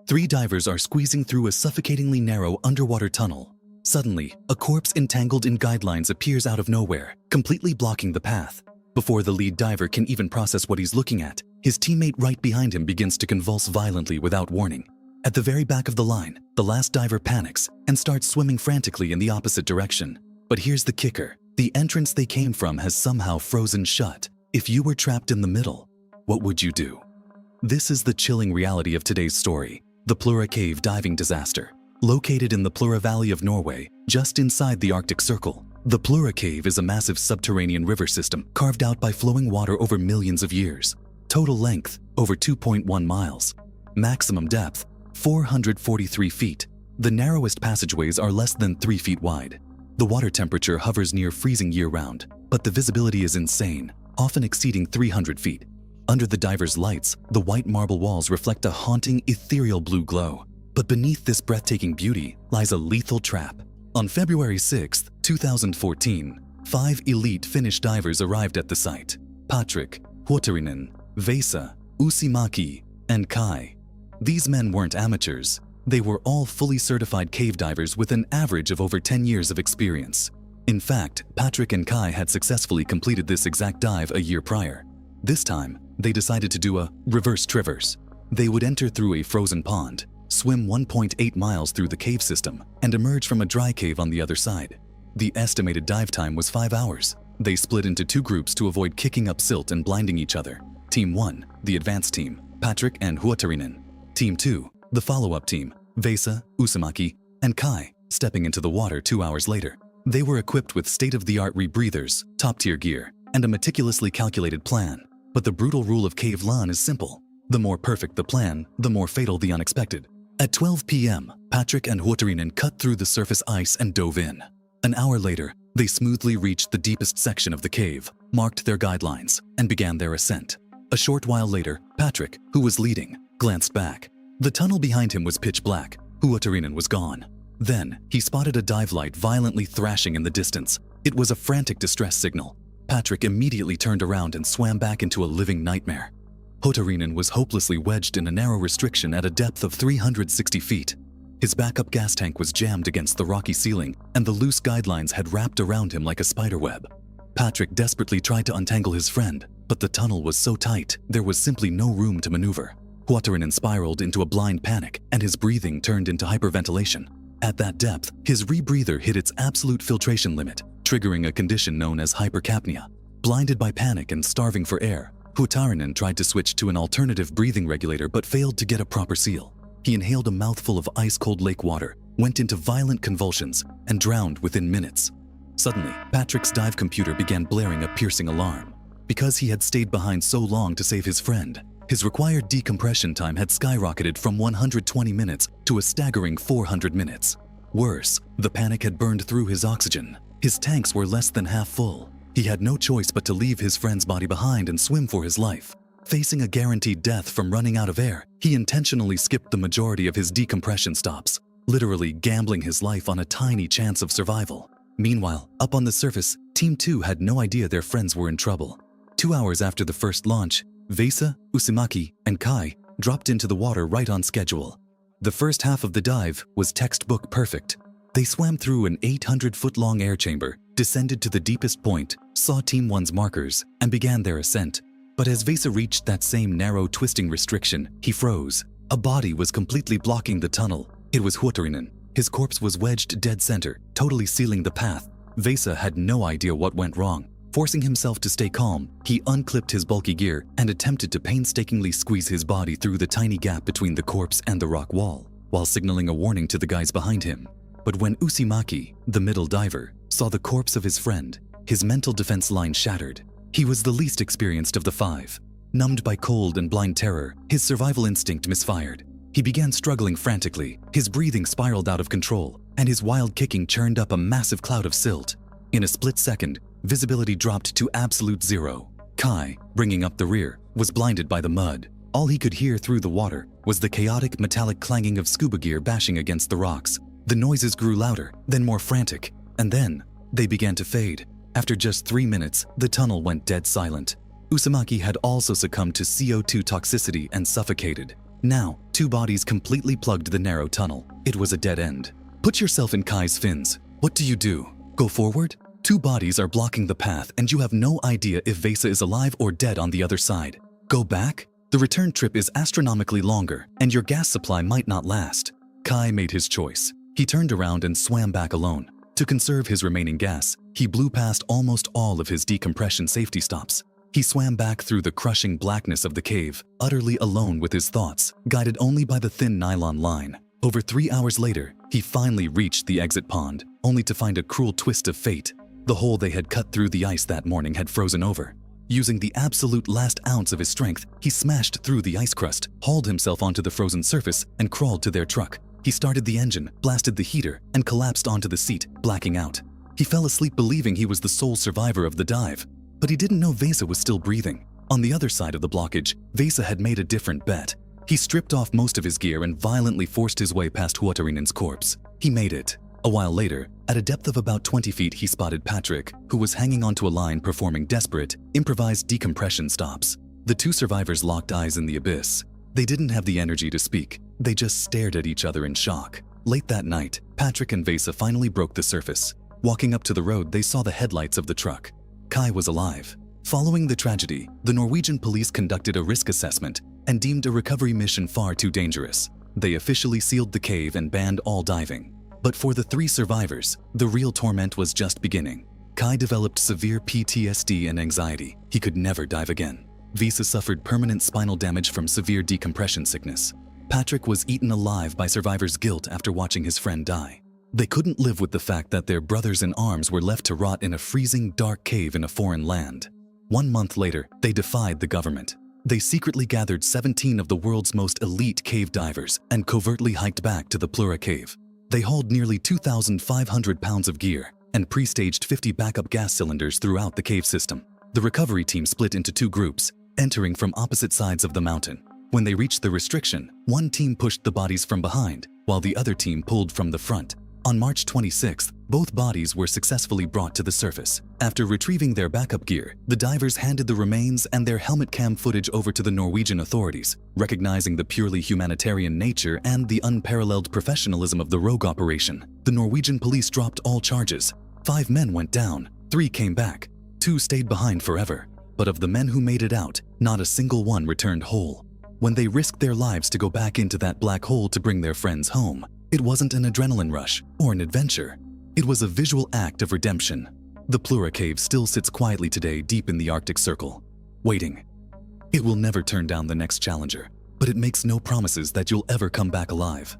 Three divers are squeezing through a suffocatingly narrow underwater tunnel. Suddenly, a corpse entangled in guidelines appears out of nowhere, completely blocking the path. Before the lead diver can even process what he's looking at, his teammate right behind him begins to convulse violently without warning. At the very back of the line, the last diver panics and starts swimming frantically in the opposite direction. But here's the kicker. The entrance they came from has somehow frozen shut. If you were trapped in the middle, what would you do? This is the chilling reality of today's story. The Plura Cave Diving Disaster. Located in the Plura Valley of Norway, just inside the Arctic Circle, the Plura Cave is a massive subterranean river system carved out by flowing water over millions of years. Total length, over 2.1 miles. Maximum depth, 443 feet. The narrowest passageways are less than 3 feet wide. The water temperature hovers near freezing year-round, but the visibility is insane, often exceeding 300 feet. Under the divers' lights, the white marble walls reflect a haunting, ethereal blue glow. But beneath this breathtaking beauty lies a lethal trap. On February 6, 2014, 5 elite Finnish divers arrived at the site. Patrik, Huotarinen, Vesa, Usimaki, and Kai. These men weren't amateurs. They were all fully certified cave divers with an average of over 10 years of experience. In fact, Patrik and Kai had successfully completed this exact dive a year prior. This time, they decided to do a reverse traverse. They would enter through a frozen pond, swim 1.8 miles through the cave system, and emerge from a dry cave on the other side. The estimated dive time was 5 hours. They split into 2 groups to avoid kicking up silt and blinding each other. Team 1, the advanced team, Patrik and Huotarinen. Team 2, the follow-up team, Vesa, Usimaki, and Kai, stepping into the water 2 hours later. They were equipped with state-of-the-art rebreathers, top-tier gear, and a meticulously calculated plan. But the brutal rule of cave lawn is simple. The more perfect the plan, the more fatal the unexpected. At 12 p.m., Patrik and Huotarinen cut through the surface ice and dove in. An hour later, they smoothly reached the deepest section of the cave, marked their guidelines, and began their ascent. A short while later, Patrik, who was leading, glanced back. The tunnel behind him was pitch black. Huotarinen was gone. Then, he spotted a dive light violently thrashing in the distance. It was a frantic distress signal. Patrik immediately turned around and swam back into a living nightmare. Huotarinen was hopelessly wedged in a narrow restriction at a depth of 360 feet. His backup gas tank was jammed against the rocky ceiling, and the loose guidelines had wrapped around him like a spiderweb. Patrik desperately tried to untangle his friend, but the tunnel was so tight, there was simply no room to maneuver. Huotarinen spiraled into a blind panic, and his breathing turned into hyperventilation. At that depth, his rebreather hit its absolute filtration limit, triggering a condition known as hypercapnia. Blinded by panic and starving for air, Huotarinen tried to switch to an alternative breathing regulator but failed to get a proper seal. He inhaled a mouthful of ice-cold lake water, went into violent convulsions, and drowned within minutes. Suddenly, Patrik's dive computer began blaring a piercing alarm. Because he had stayed behind so long to save his friend, his required decompression time had skyrocketed from 120 minutes to a staggering 400 minutes. Worse, the panic had burned through his oxygen. His tanks were less than half full. He had no choice but to leave his friend's body behind and swim for his life. Facing a guaranteed death from running out of air, he intentionally skipped the majority of his decompression stops, literally gambling his life on a tiny chance of survival. Meanwhile, up on the surface, Team 2 had no idea their friends were in trouble. 2 hours after the first launch, Vesa, Usimaki, and Kai dropped into the water right on schedule. The first half of the dive was textbook perfect. They swam through an 800-foot-long air chamber, descended to the deepest point, saw Team 1's markers, and began their ascent. But as Vesa reached that same narrow twisting restriction, he froze. A body was completely blocking the tunnel. It was Huotarinen. His corpse was wedged dead center, totally sealing the path. Vesa had no idea what went wrong. Forcing himself to stay calm, he unclipped his bulky gear and attempted to painstakingly squeeze his body through the tiny gap between the corpse and the rock wall, while signaling a warning to the guys behind him. But when Usimaki, the middle diver, saw the corpse of his friend, his mental defense line shattered. He was the least experienced of the 5. Numbed by cold and blind terror, his survival instinct misfired. He began struggling frantically, his breathing spiraled out of control, and his wild kicking churned up a massive cloud of silt. In a split second, visibility dropped to absolute zero. Kai, bringing up the rear, was blinded by the mud. All he could hear through the water was the chaotic metallic clanging of scuba gear bashing against the rocks. The noises grew louder, then more frantic, and then they began to fade. After just 3 minutes, the tunnel went dead silent. Usimaki had also succumbed to CO2 toxicity and suffocated. Now, two bodies completely plugged the narrow tunnel. It was a dead end. Put yourself in Kai's fins. What do you do? Go forward? Two bodies are blocking the path and you have no idea if Vesa is alive or dead on the other side. Go back? The return trip is astronomically longer and your gas supply might not last. Kai made his choice. He turned around and swam back alone. To conserve his remaining gas, he blew past almost all of his decompression safety stops. He swam back through the crushing blackness of the cave, utterly alone with his thoughts, guided only by the thin nylon line. Over 3 hours later, he finally reached the exit pond, only to find a cruel twist of fate. The hole they had cut through the ice that morning had frozen over. Using the absolute last ounce of his strength, he smashed through the ice crust, hauled himself onto the frozen surface, and crawled to their truck. He started the engine, blasted the heater, and collapsed onto the seat, blacking out. He fell asleep believing he was the sole survivor of the dive. But he didn't know Vesa was still breathing. On the other side of the blockage, Vesa had made a different bet. He stripped off most of his gear and violently forced his way past Huotarinen's corpse. He made it. A while later, at a depth of about 20 feet, he spotted Patrick, who was hanging onto a line performing desperate, improvised decompression stops. The two survivors locked eyes in the abyss. They didn't have the energy to speak. They just stared at each other in shock. Late that night, Patrick and Vesa finally broke the surface. Walking up to the road, they saw the headlights of the truck. Kai was alive. Following the tragedy, the Norwegian police conducted a risk assessment and deemed a recovery mission far too dangerous. They officially sealed the cave and banned all diving. But for the three survivors, the real torment was just beginning. Kai developed severe PTSD and anxiety. He could never dive again. Vesa suffered permanent spinal damage from severe decompression sickness. Patrick was eaten alive by survivors' guilt after watching his friend die. They couldn't live with the fact that their brothers in arms were left to rot in a freezing, dark cave in a foreign land. 1 month later, they defied the government. They secretly gathered 17 of the world's most elite cave divers and covertly hiked back to the Plura Cave. They hauled nearly 2,500 pounds of gear and pre-staged 50 backup gas cylinders throughout the cave system. The recovery team split into 2 groups, entering from opposite sides of the mountain. When they reached the restriction, one team pushed the bodies from behind, while the other team pulled from the front. On March 26th, both bodies were successfully brought to the surface. After retrieving their backup gear, the divers handed the remains and their helmet cam footage over to the Norwegian authorities, recognizing the purely humanitarian nature and the unparalleled professionalism of the rogue operation. The Norwegian police dropped all charges. 5 men went down, 3 came back, 2 stayed behind forever. But of the men who made it out, not a single one returned whole. When they risked their lives to go back into that black hole to bring their friends home, it wasn't an adrenaline rush or an adventure. It was a visual act of redemption. The Plura Cave still sits quietly today deep in the Arctic Circle, waiting. It will never turn down the next challenger, but it makes no promises that you'll ever come back alive.